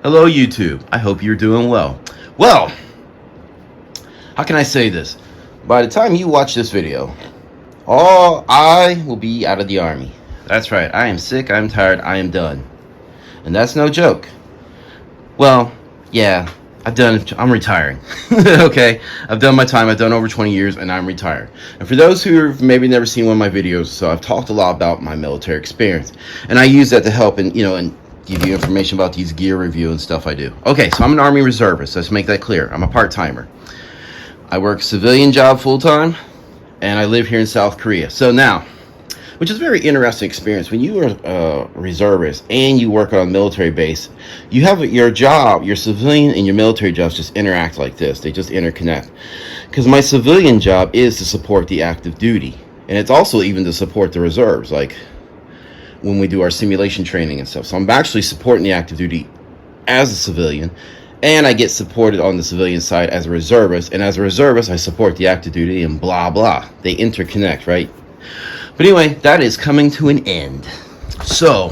Hello YouTube, I hope you're doing well. Well, how can I say this? By the time you watch this video, I will be out of the army. That's right, I am sick, I'm tired, I am done. And that's no joke. Well, yeah, I'm retiring. Okay, I've done my time, I've done over 20 years and I'm retired. And for those who have maybe never seen one of my videos, so I've talked a lot about my military experience. And I use that to help and give you information about these gear review and stuff I do. Okay, so I'm an Army reservist, let's make that clear. I'm a part-timer. I work a civilian job full-time, and I live here in South Korea. So now, which is a very interesting experience, when you are a reservist and you work on a military base, you have your job, your civilian and your military jobs just interact like this. They just interconnect. Because my civilian job is to support the active duty, and it's also even to support the reserves, like when we do our simulation training and stuff. So I'm actually supporting the active duty as a civilian, and I get supported on the civilian side as a reservist, and as a reservist I support the active duty, and blah blah. They interconnect, right? But anyway, that is coming to an end. So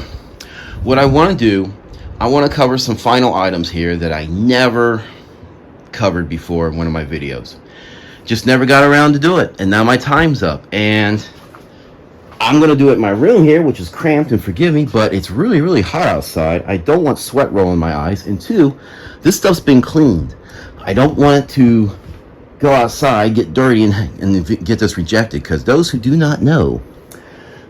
what I want to do, I want to cover some final items here that I never covered before in one of my videos. Just never got around to do it, and now my time's up, and I'm going to do it in my room here, which is cramped, and forgive me, but it's really, really hot outside. I don't want sweat rolling my eyes. And two, this stuff's been cleaned. I don't want it to go outside, get dirty, and get this rejected. Because those who do not know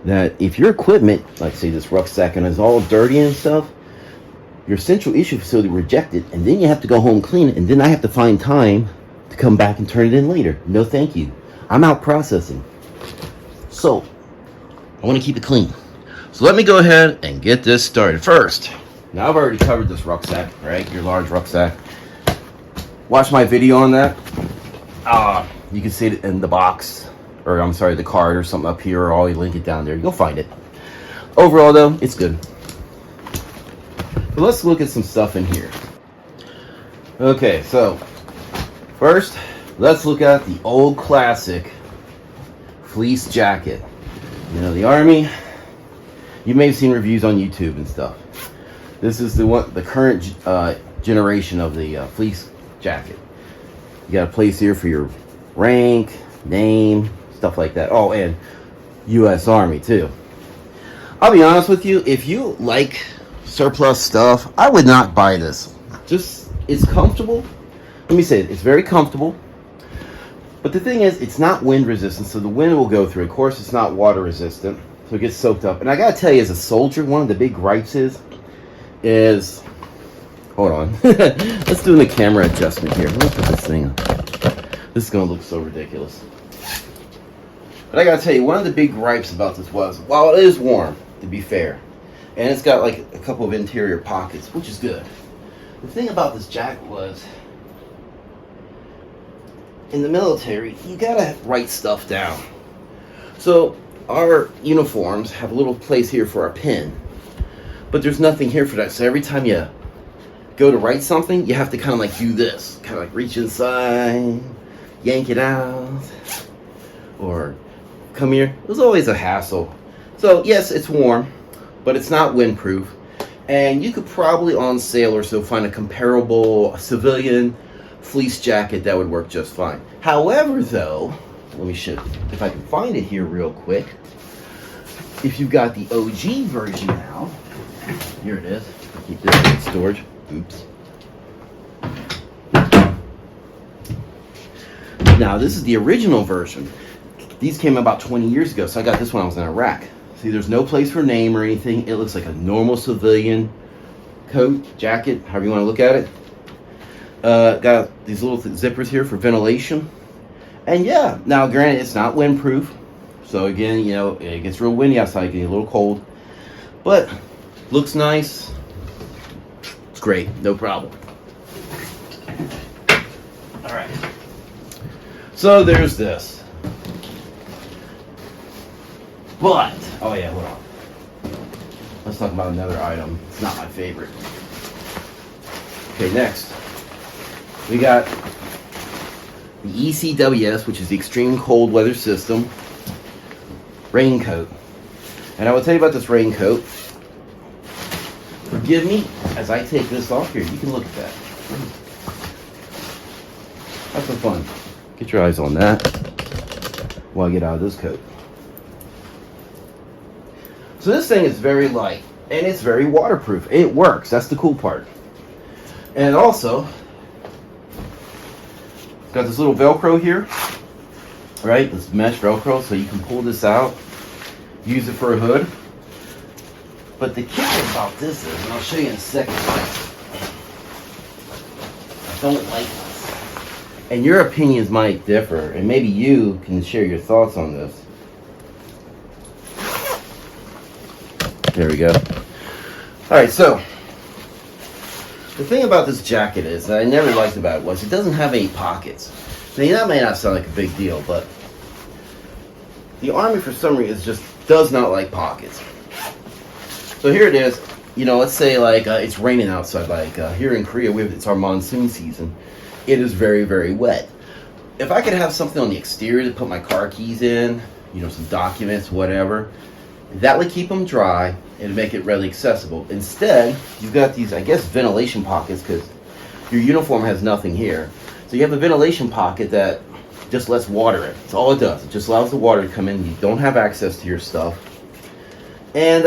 that if your equipment, like say this rucksack, and is all dirty and stuff, your central issue facility reject it, and then you have to go home clean it, and then I have to find time to come back and turn it in later. No thank you. I'm out processing. So I want to keep it clean. So let me go ahead and get this started. First, now I've already covered this rucksack, right? Your large rucksack. Watch my video on that. You can see it in the box, or I'm sorry, the card or something up here, or I'll link it down there. You'll find it. Overall though, it's good. But let's look at some stuff in here. Okay, so first, let's look at the old classic Fleece Jacket. You know, the Army, you may have seen reviews on YouTube and stuff. This is the current generation of the Fleece Jacket. You got a place here for your rank, name, stuff like that. Oh, and U.S. Army too. I'll be honest with you, if you like surplus stuff, I would not buy this. It's comfortable. Let me say it, it's very comfortable. But the thing is, it's not wind resistant, so the wind will go through. Of course, it's not water resistant, so it gets soaked up. And I gotta tell you, as a soldier, one of the big gripes is hold on. Let's do the camera adjustment here. Let me put this thing on. This is gonna look so ridiculous. But I gotta tell you, one of the big gripes about this was, while it is warm, to be fair, and it's got like a couple of interior pockets, which is good. The thing about this jacket was, in the military, you gotta write stuff down. So our uniforms have a little place here for our pen, but there's nothing here for that. So every time you go to write something, you have to kind of like do this, kind of like reach inside, yank it out, or come here. It was always a hassle. So yes, it's warm, but it's not windproof, and you could probably on sale or so find a comparable civilian fleece jacket that would work just fine. However though, let me show you if I can find it here real quick. If you've got the OG version now, here it is. I'll keep this in storage. Oops. Now this is the original version. These came about 20 years ago, so I got this when I was in Iraq. See, there's no place for name or anything. It looks like a normal civilian coat, jacket, however you want to look at it. Got these little zippers here for ventilation. And yeah, now granted, it's not windproof. So again, you know, it gets real windy outside, getting a little cold. But looks nice. It's great, no problem. Alright. So there's this. But, oh yeah, hold on. Let's talk about another item. It's not my favorite. Okay, next. We got the ECWS, which is the Extreme Cold Weather System raincoat. And I will tell you about this raincoat. Forgive forgive me as I take this off here. You can look at that. Have some fun. Get your eyes on that while I get out of this coat. So this thing is very light and it's very waterproof. It works. That's the cool part. And also, got this little Velcro here, right? This mesh Velcro, so you can pull this out, use it for a hood. But the kicker about this is, and I'll show you in a second, I don't like this. And your opinions might differ, and maybe you can share your thoughts on this. There we go. All right, so the thing about this jacket is that I never liked about it was it doesn't have any pockets. Now, that may not sound like a big deal, but the Army for some reason just does not like pockets. So here it is. You know, let's say like it's raining outside. Like here in Korea, it's our monsoon season. It is very, very wet. If I could have something on the exterior to put my car keys in, you know, some documents, whatever, that would keep them dry and make it readily accessible. Instead, you've got these, I guess, ventilation pockets because your uniform has nothing here. So you have a ventilation pocket that just lets water in. That's all it does. It just allows the water to come in. You don't have access to your stuff. And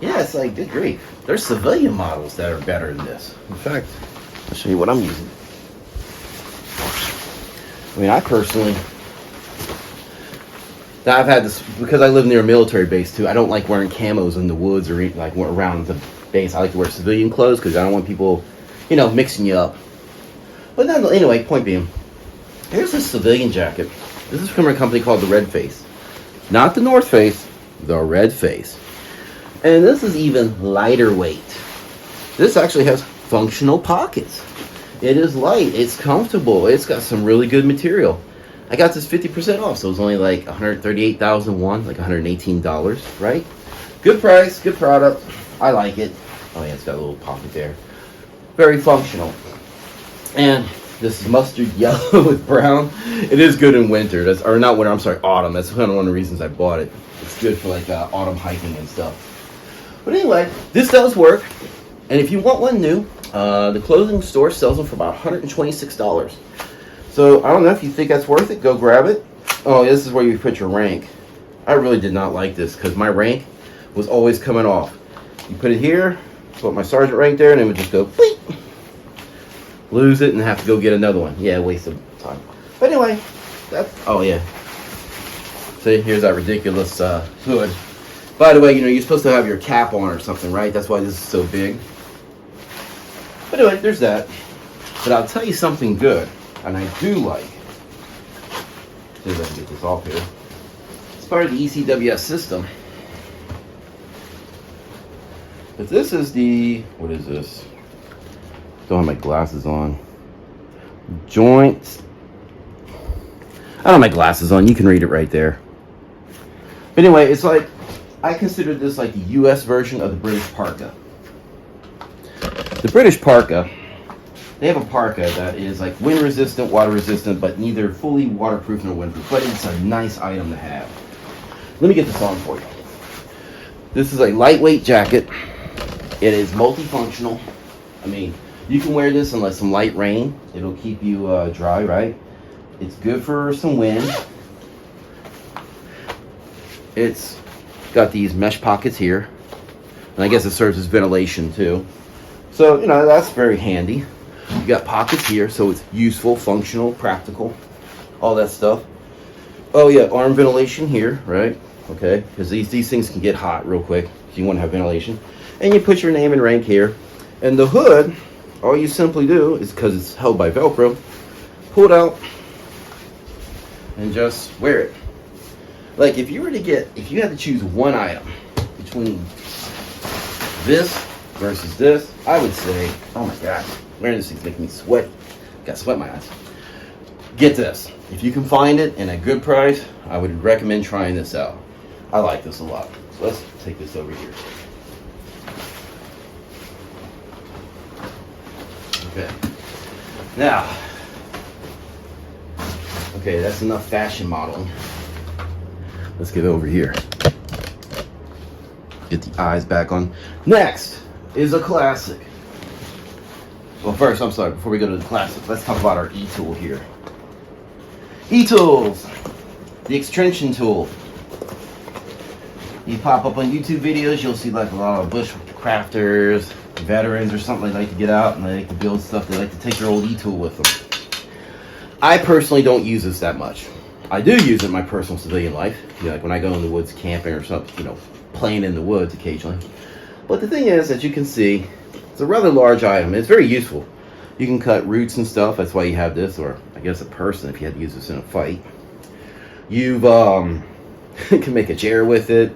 yeah, it's like, good grief. There's civilian models that are better than this. In fact, I'll show you what I'm using. I mean, I personally, I've had this, because I live near a military base too, I don't like wearing camos in the woods or like around the base. I like to wear civilian clothes because I don't want people, you know, mixing you up. But then, anyway, point being, here's this civilian jacket. This is from a company called the Red Face. Not the North Face, the Red Face. And this is even lighter weight. This actually has functional pockets. It is light, it's comfortable, it's got some really good material. I got this 50% off, so it was only like $138,001, like $118, right? Good price, good product. I like it. Oh yeah, it's got a little pocket there. Very functional. And this is mustard yellow with brown. It is good in winter. That's, or not winter, I'm sorry, autumn. That's kind of one of the reasons I bought it. It's good for like autumn hiking and stuff. But anyway, this does work. And if you want one new, the clothing store sells them for about $126. So I don't know if you think that's worth it. Go grab it. Oh, this is where you put your rank. I really did not like this because my rank was always coming off. You put it here, put my sergeant rank there, and it would just go bleep. Lose it and have to go get another one. Yeah, waste of time. But anyway, that's, oh yeah. See, here's that ridiculous hood. By the way, you know, you're supposed to have your cap on or something, right? That's why this is so big. But anyway, there's that. But I'll tell you something good, and I do like. See if I can get this off here. It's part of the ECWS system. But this is the, what is this? Don't have my glasses on. Joint. I don't have my glasses on. You can read it right there. But anyway, it's like, I consider this like the US version of the British parka. The British parka, they have a parka that is like wind resistant, water resistant, but neither fully waterproof nor windproof. But it's a nice item to have. Let me get this on for you. This is a lightweight jacket. It is multifunctional. I mean, you can wear this in like some light rain. It'll keep you dry, right? It's good for some wind. It's got these mesh pockets here. And I guess it serves as ventilation too. So, you know, that's very handy. You got pockets here, so it's useful, functional, practical, all that stuff. Oh yeah, arm ventilation here, right? Okay, because these things can get hot real quick, so you want to have ventilation. And you put your name and rank here. And the hood, all you simply do is, because it's held by Velcro, pull it out and just wear it. Like if you were to get, if you had to choose one item between this versus this, I would say, oh my gosh, wearing this thing's making me sweaty. Got sweat in my eyes. Get this. If you can find it in a good price, I would recommend trying this out. I like this a lot. So let's take this over here. Okay. Now, okay, that's enough fashion modeling. Let's get over here. Get the eyes back on. Next, is a classic. Well, first, I'm sorry, before we go to the classic, let's talk about our E-tool here. E-tools, the extension tool. You pop up on YouTube videos, you'll see like a lot of bush crafters, veterans or something. They like to get out and they like to build stuff. They like to take their old E-tool with them. I personally don't use this that much. I do use it in my personal civilian life, like when I go in the woods camping or something, playing in the woods occasionally. But the thing is, as you can see, it's a rather large item. It's very useful. You can cut roots and stuff. That's why you have this, or I guess a person if you had to use this in a fight. You've can make a chair with it.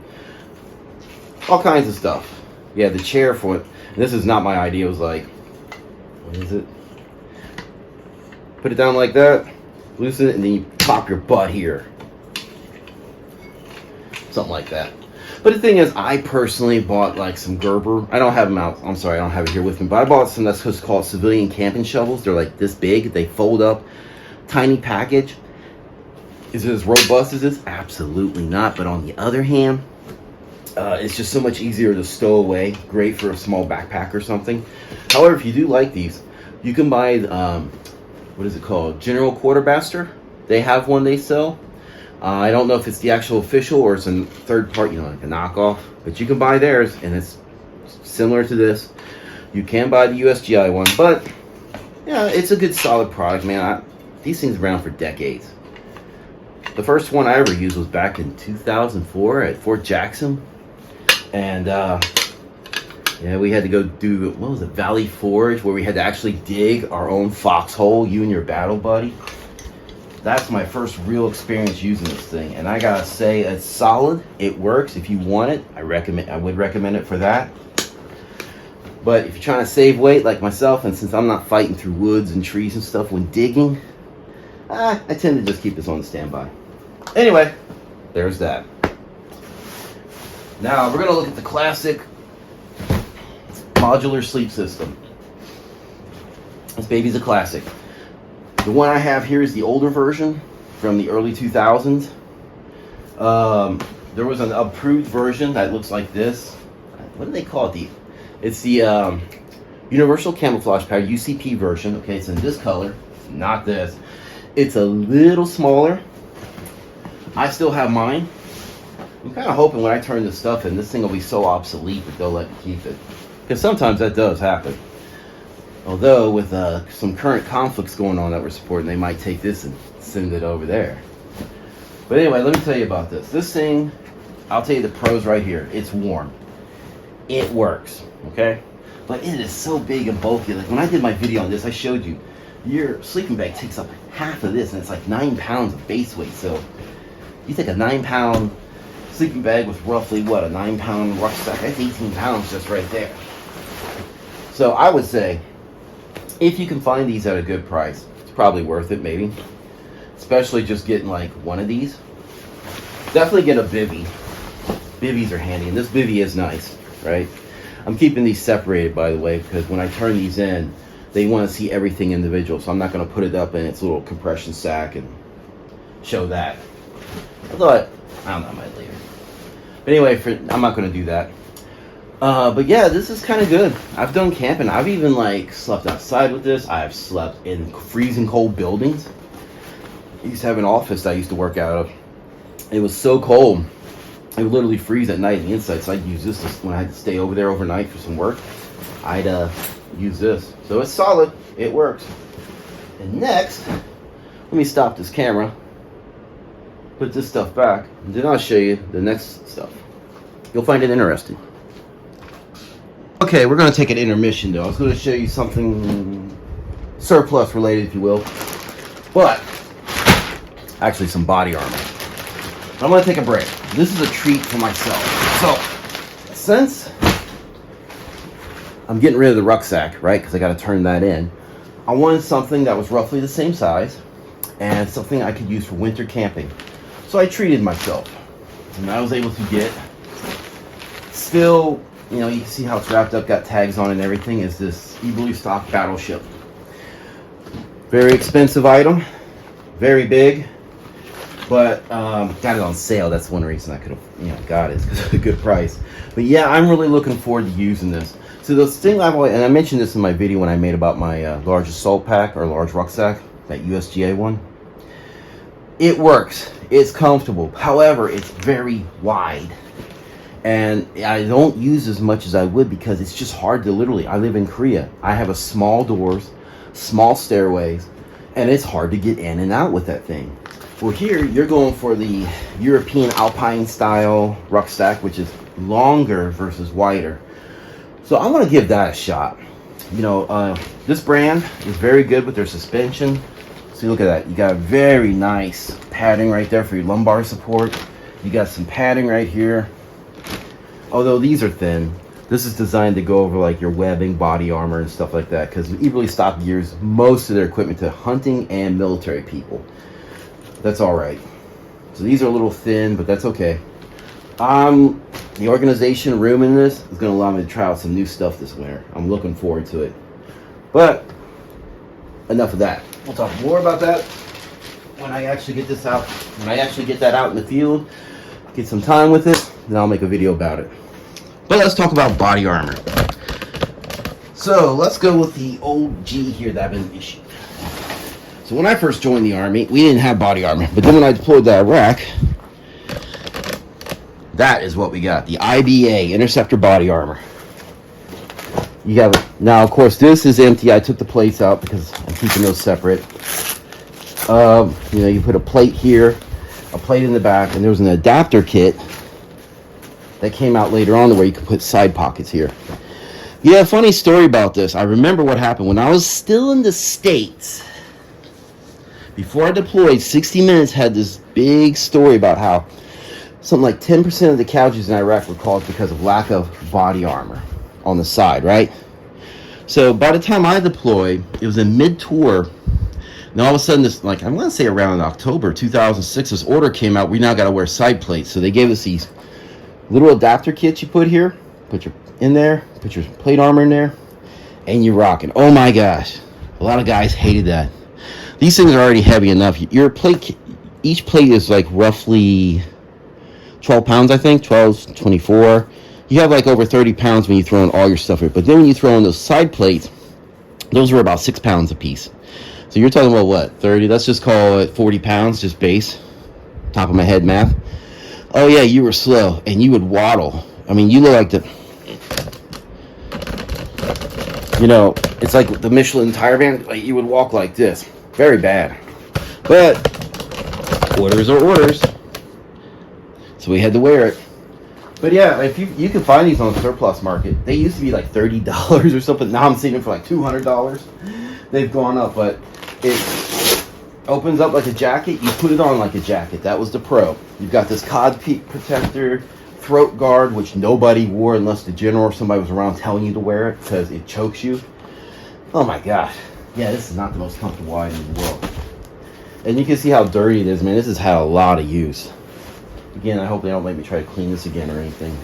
All kinds of stuff. Yeah, the chair for it. This is not my idea. It was like, what is it? Put it down like that, loosen it, and then you pop your butt here. Something like that. But the thing is, I personally bought like some Gerber. I don't have them out. I'm sorry, I don't have it here with me. But I bought some that's what's called civilian camping shovels. They're like this big. They fold up. Tiny package. Is it as robust as this? Absolutely not. But on the other hand, it's just so much easier to stow away. Great for a small backpack or something. However, if you do like these, you can buy, what is it called? General Quartermaster. They have one they sell. I don't know if it's the actual official or it's a third part, like a knockoff. But you can buy theirs, and it's similar to this. You can buy the USGI one, but yeah, it's a good solid product, man. These things are around for decades. The first one I ever used was back in 2004 at Fort Jackson. And yeah, we had to go do, what was it, Valley Forge, where we had to actually dig our own foxhole, you and your battle buddy. That's my first real experience using this thing, and I gotta say, it's solid. It works. If you want it, I would recommend it for that. But if you're trying to save weight like myself, and since I'm not fighting through woods and trees and stuff when digging, I tend to just keep this on standby. Anyway, there's that. Now we're gonna look at the classic modular sleep system. This baby's a classic. The one I have here is the older version from the early 2000s. There was an approved version that looks like this. What do they call it? It's the Universal Camouflage Powder UCP version. Okay, it's in this color, not this. It's a little smaller. I still have mine. I'm kind of hoping when I turn this stuff in, this thing will be so obsolete that they'll let me keep it. Because sometimes that does happen. Although with some current conflicts going on that we're supporting, they might take this and send it over there. But anyway, let me tell you about this. This thing, I'll tell you the pros right here. It's warm. It works, okay? But it is so big and bulky. Like when I did my video on this, I showed you, your sleeping bag takes up half of this, and it's like 9 pounds of base weight. So you take a 9-pound sleeping bag with roughly, what, a 9-pound rucksack. That's 18 pounds just right there. So I would say, if you can find these at a good price, it's probably worth it, maybe. Especially just getting like one of these. Definitely get a bivvy. Bivvies are handy, and this bivvy is nice, right? I'm keeping these separated, by the way, because when I turn these in, they want to see everything individual. So I'm not going to put it up in its little compression sack and show that. I thought, I don't know, I might later. But anyway, I'm not going to do that. But yeah, this is kind of good. I've done camping. I've even like slept outside with this. I've slept in freezing cold buildings. I used to have an office that I used to work out of. It was so cold. It would literally freeze at night on the inside. So I'd use this when I had to stay over there overnight for some work. I'd use this. So it's solid. It works. And next, let me stop this camera. Put this stuff back. And then I'll show you the next stuff. You'll find it interesting. Okay, we're going to take an intermission though. I was going to show you something surplus related, if you will. But, actually some body armor. I'm going to take a break. This is a treat for myself. So, since I'm getting rid of the rucksack, right, because I got to turn that in, I wanted something that was roughly the same size and something I could use for winter camping. So I treated myself. And I was able to get, still, you can see how it's wrapped up, got tags on and everything, is this Eagle stock battleship. Very expensive item, very big, but got it on sale. That's one reason I could have got it, because it's a good price. But yeah, I'm really looking forward to using this. So the thing I've always, and I mentioned this in my video when I made about my large assault pack or large rucksack, that USGA one. It works. It's comfortable. However, it's very wide. And I don't use as much as I would because it's just hard to literally, I live in Korea. I have a small doors, small stairways, and it's hard to get in and out with that thing. Well, here you're going for the European Alpine style rucksack, which is longer versus wider. So I'm going to give that a shot. You know, this brand is very good with their suspension. So look at that. You got a very nice padding right there for your lumbar support. You got some padding right here. Although these are thin, this is designed to go over like your webbing, body armor, and stuff like that. Because Evenly Stock gears most of their equipment to hunting and military people. That's all right. So these are a little thin, but that's okay. The organization room in this is going to allow me to try out some new stuff this winter. I'm looking forward to it. But enough of that. We'll talk more about that when I actually get this out. When I actually get that out in the field, get some time with it, then I'll make a video about it. But let's talk about body armor. So let's go with the old G here that I've been issued. So when I first joined the Army, we didn't have body armor. But then when I deployed to Iraq, that is what we got. The IBA, Interceptor Body Armor. You have it. Now, of course, this is empty. I took the plates out because I'm keeping those separate. You know, you put a plate here, a plate in the back, and there was an adapter kit that came out later on where you could put side pockets here. Yeah, funny story about this. I remember what happened when I was still in the States. Before I deployed, 60 Minutes had this big story about how something like 10% of the casualties in Iraq were caused because of lack of body armor on the side, right? So by the time I deployed, it was in mid-tour. And all of a sudden, this, like, I'm going to say around October 2006, this order came out. We now got to wear side plates. So they gave us these little adapter kits you put here. Put your in there, put your plate armor in there, and you're rocking. Oh my gosh. A lot of guys hated that. These things are already heavy enough. Your plate, each plate is like roughly 12 pounds, I think, 12, 24. You have like over 30 pounds when you throw in all your stuff here. But then when you throw in those side plates, those are about 6 pounds a piece. So you're talking about what, 30? Let's just call it 40 pounds, just base. Top of my head math. Oh yeah, you were slow, and you would waddle. I mean, you look like the, you know, it's like the Michelin tire band. Like you would walk like this. Very bad. But orders are orders. So we had to wear it. But yeah, if you can find these on the surplus market. They used to be like $30 or something. Now I'm seeing them for like $200. They've gone up, but it opens up like a jacket. You put it on like a jacket. That was the pro. You've got this cod peak protector, throat guard, which nobody wore unless the general or somebody was around telling you to wear it because it chokes you. Oh my gosh. Yeah, this is not the most comfortable item in the world. And you can see how dirty it is, man. This has had a lot of use. Again, I hope they don't make me try to clean this again or anything.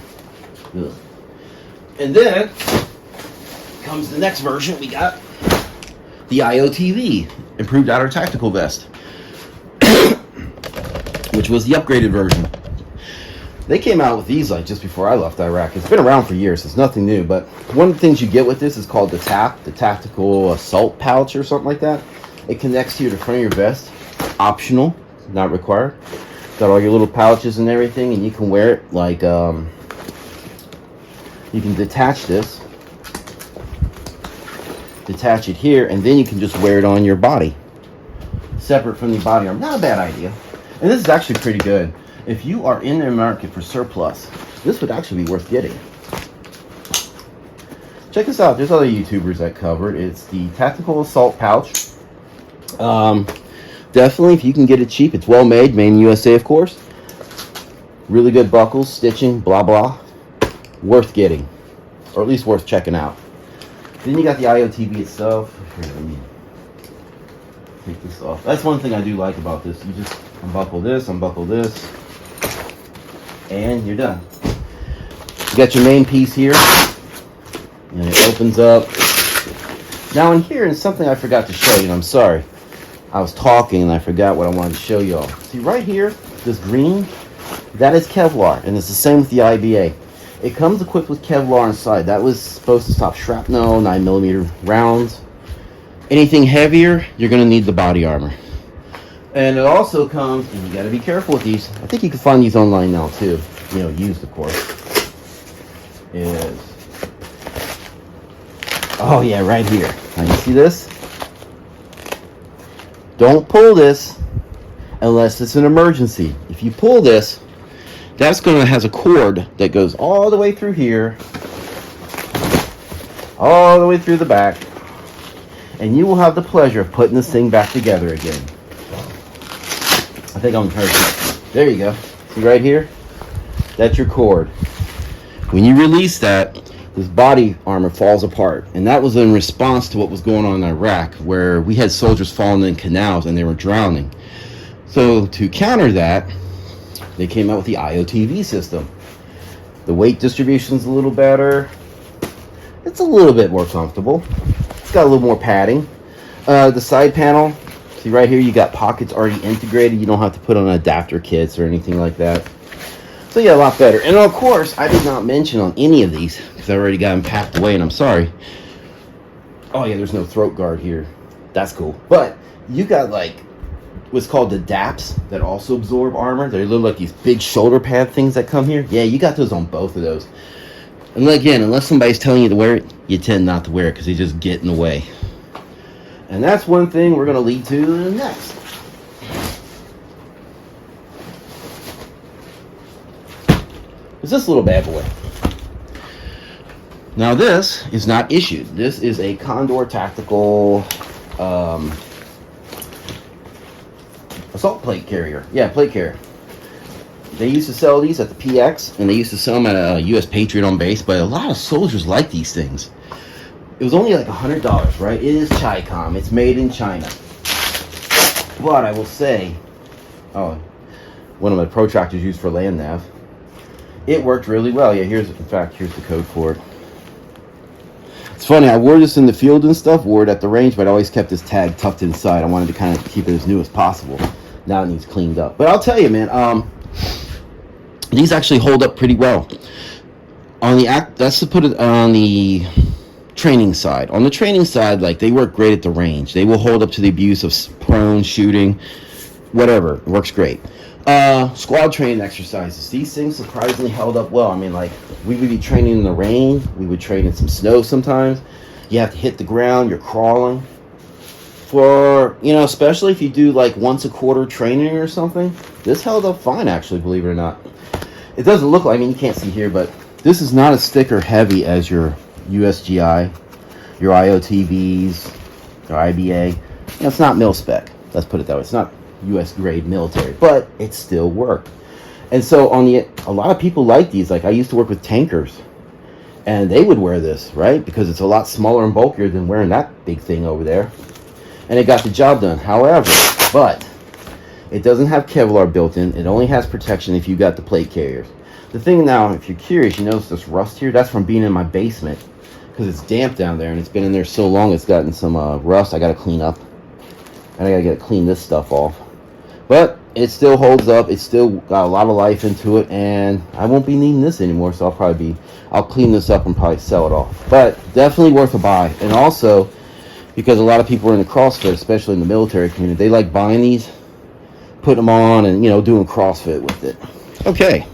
Ugh. And then comes the next version. We got the IOTV, Improved Outer Tactical Vest, which was the upgraded version. They came out with these like just before I left Iraq. It's been around for years. It's nothing new. But one of the things you get with this is called the TAP, the Tactical Assault Pouch or something like that. It connects to the front of your vest. Optional, not required. Got all your little pouches and everything, and you can wear it like, you can detach this, detach it here, and then you can just wear it on your body, separate from the body armor. Not a bad idea. And this is actually pretty good. If you are in the market for surplus, this would actually be worth getting. Check this out. There's other YouTubers that cover it. It's the Tactical Assault Pouch. Definitely, if you can get it cheap, it's well made, made in USA, of course. Really good buckles, stitching, blah blah. Worth getting, or at least worth checking out. Then you got the IOTV itself. Here, let me take this off. That's one thing I do like about this. You just unbuckle this, and you're done. You got your main piece here, and it opens up. Now in here is something I forgot to show you, and I'm sorry. I was talking and I forgot what I wanted to show you all. See right here, this green, that is Kevlar, and it's the same with the IBA. It comes equipped with Kevlar inside. That was supposed to stop shrapnel, 9mm rounds. Anything heavier, you're going to need the body armor. And it also comes, and you got to be careful with these. I think you can find these online now too. You know, used of course. Is, oh yeah, right here. Now you see this? Don't pull this unless it's an emergency. If you pull this, that's going to has a cord that goes all the way through here, all the way through the back, and you will have the pleasure of putting this thing back together again. I think I'm perfect. There you go. See right here? That's your cord. When you release that, this body armor falls apart, and that was in response to what was going on in Iraq, where we had soldiers falling in canals and they were drowning. So to counter that, they came out with the IOTV system. The weight distribution's a little better. It's a little bit more comfortable. It's got a little more padding. The side panel, see right here, you got pockets already integrated. You don't have to put on adapter kits or anything like that. So yeah, a lot better. And of course, I did not mention on any of these, because I already got them packed away, and I'm sorry. Oh yeah, there's no throat guard here. That's cool. But you got like what's called the DAPs that also absorb armor. They look like these big shoulder pad things that come here. Yeah, you got those on both of those. And again, unless somebody's telling you to wear it, you tend not to wear it because they just get in the way. And that's one thing we're going to lead to next. Is this little bad boy. Now this is not issued. This is a Condor Tactical assault plate carrier. Yeah, plate carrier. They used to sell these at the PX, and they used to sell them at a U.S. Patriot on base, but a lot of soldiers like these things. It was only like $100, right? It is Chi-Com. It's made in China. But I will say, oh, one of my protractors used for land nav, it worked really well. Yeah, here's the code for it. It's funny, I wore this in the field and stuff, wore it at the range, but I always kept this tag tucked inside. I wanted to kind of keep it as new as possible. Now it needs cleaned up. But I'll tell you, man, these actually hold up pretty well. On the that's to put it on the training side. On the training side, like, they work great at the range. They will hold up to the abuse of prone shooting, whatever. It works great. Squad training exercises. These things surprisingly held up well. I mean, like, we would be training in the rain. We would train in some snow sometimes. You have to hit the ground. You're crawling. For, you know, especially if you do like once a quarter training or something, this held up fine, actually, believe it or not. It doesn't look like, I mean, you can't see here, but this is not as thick or heavy as your USGI, your IOTVs, your IBA. You know, it's not mil spec. Let's put it that way. It's not US grade military, but it still worked. And so a lot of people like these. Like, I used to work with tankers, and they would wear this, right? Because it's a lot smaller and bulkier than wearing that big thing over there. And it got the job done. However, but it doesn't have Kevlar built in. It only has protection if you got the plate carriers. The thing now, if you're curious, you notice this rust here? That's from being in my basement, because it's damp down there, and it's been in there so long it's gotten some rust I got to clean up. And I got to clean this stuff off. But it still holds up. It's still got a lot of life into it, and I won't be needing this anymore, so I'll clean this up and probably sell it off. But definitely worth a buy. And also, because a lot of people are in the CrossFit, especially in the military community, they like buying these, putting them on, and, you know, doing CrossFit with it. Okay.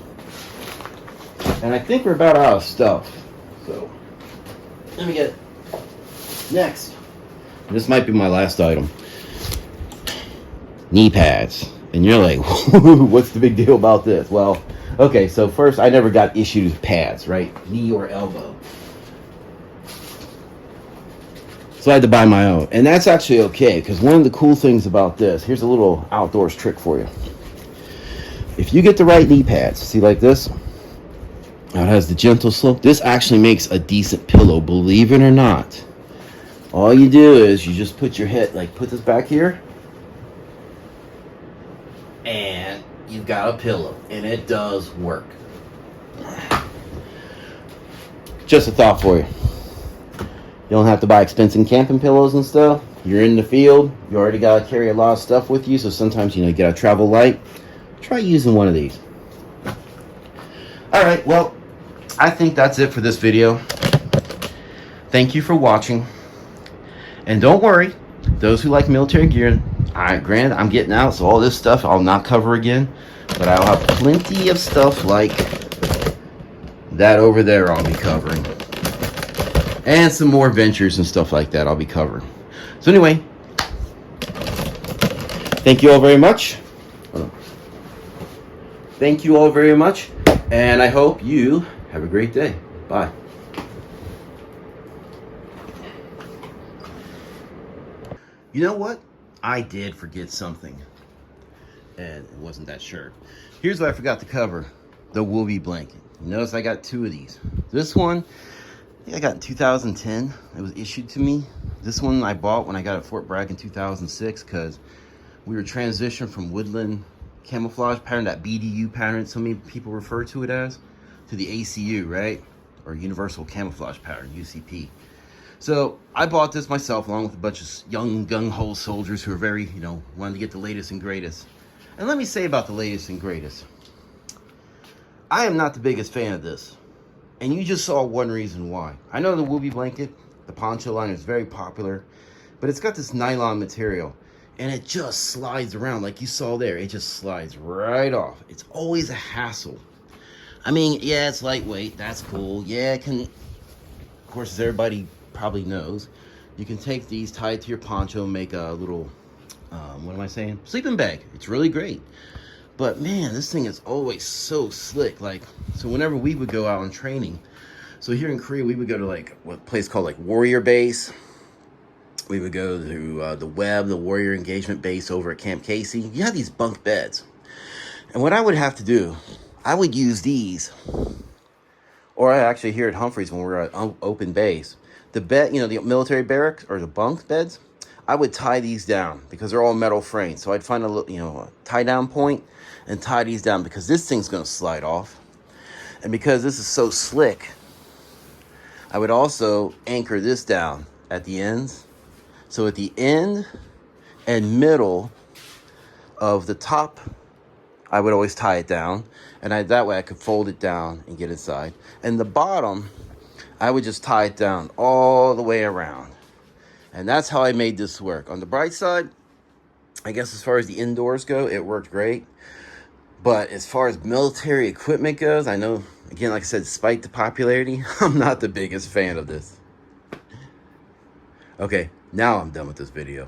And I think we're about out of stuff. So, let me get next. This might be my last item. Knee pads. And you're like, what's the big deal about this? Well, okay, so first, I never got issued with pads, right? Knee or elbow. So I had to buy my own. And that's actually okay, because one of the cool things about this, here's a little outdoors trick for you. If you get the right knee pads, see, like this, now it has the gentle slope. This actually makes a decent pillow, believe it or not. All you do is you just put your head, like, put this back here, and you've got a pillow, and it does work. Just a thought for you. You don't have to buy expensive camping pillows and stuff. You're in the field. You already got to carry a lot of stuff with you, so sometimes, you know, you got to travel light. Try using one of these. All right, well, I think that's it for this video. Thank you for watching. And don't worry, those who like military gear, granted, I'm getting out, so all this stuff I'll not cover again. But I'll have plenty of stuff like that over there I'll be covering. And some more ventures and stuff like that I'll be covering. So anyway, thank you all very much. Thank you all very much. And I hope you have a great day. Bye. You know what? I did forget something. And it wasn't that shirt. Here's what I forgot to cover. The Woobie blanket. You notice I got two of these. This one, I think I got in 2010. It was issued to me. This one I bought when I got at Fort Bragg in 2006 because we were transitioning from woodland camouflage pattern, that BDU pattern so many people refer to it as, to the ACU, right? Or Universal Camouflage Pattern, UCP. So I bought this myself along with a bunch of young gung-ho soldiers who are very, wanted to get the latest and greatest. And let me say about the latest and greatest. I am not the biggest fan of this. And you just saw one reason why. I know the Woobie blanket, the poncho line, is very popular, but it's got this nylon material. And it just slides around like you saw there. It just slides right off. It's always a hassle. I mean, yeah, it's lightweight. That's cool. Yeah, it can, of course, as everybody probably knows, you can take these, tie it to your poncho, and make a little, what am I saying? Sleeping bag. It's really great. But man, this thing is always so slick. Like, so whenever we would go out on training, so here in Korea, we would go to like a place called like Warrior Base. We would go to the Warrior Engagement Base over at Camp Casey. You have these bunk beds. And what I would have to do, I would use these, or I actually here at Humphreys when we're at open base, the bed, the military barracks or the bunk beds, I would tie these down because they're all metal frames. So I'd find a little, a tie down point and tie these down because this thing's going to slide off. And because this is so slick, I would also anchor this down at the ends. So at the end and middle of the top, I would always tie it down. And that way I could fold it down and get inside. And the bottom, I would just tie it down all the way around. And that's how I made this work. On the bright side, I guess as far as the indoors go, it worked great. But as far as military equipment goes, I know, again, like I said, despite the popularity, I'm not the biggest fan of this. Okay, now I'm done with this video.